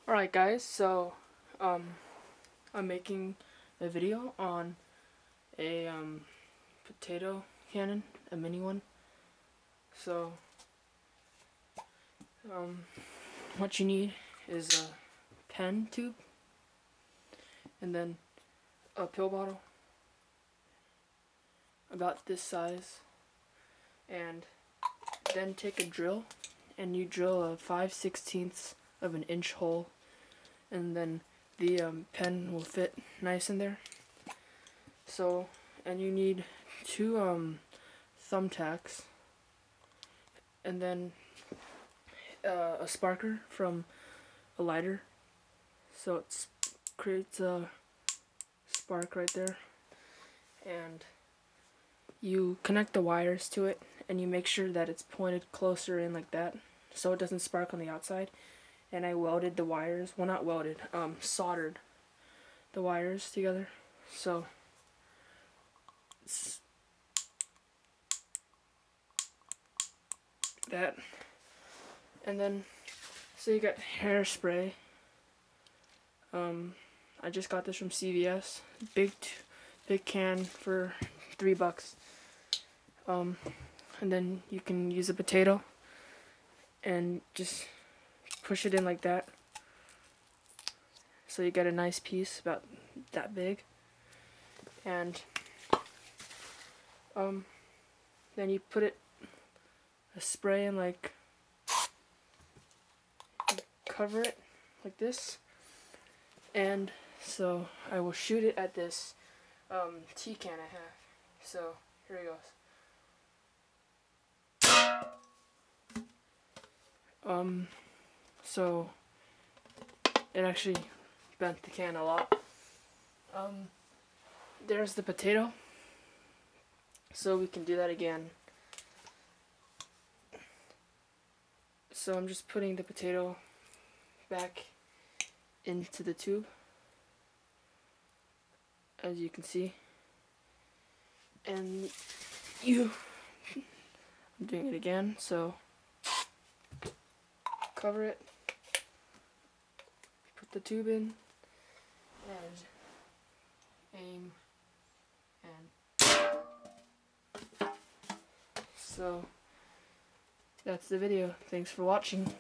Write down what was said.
Alright guys, so I'm making a video on a potato cannon, a mini one. So what you need is a pen tube and then a pill bottle about this size, and then take a drill and you drill a 5/16 of an inch hole, and then the pen will fit nice in there. So, and you need two thumbtacks, and then a sparker from a lighter, so it creates a spark right there, and you connect the wires to it and you make sure that it's pointed closer in like that so it doesn't spark on the outside. And I welded the wires, well, not welded, soldered the wires together, so it's that. And then, so you got hairspray. I just got this from CVS, big can for $3. And then you can use a potato and just push it in like that, so you get a nice piece about that big. And then you put a spray and like cover it like this, and so I will shoot it at this tea can I have. So here it goes. So it actually bent the can a lot. There's the potato, so we can do that again. So I'm just putting the potato back into the tube, as you can see, and I'm doing it again, so cover it, put the tube in, and aim, and so that's the video. Thanks for watching.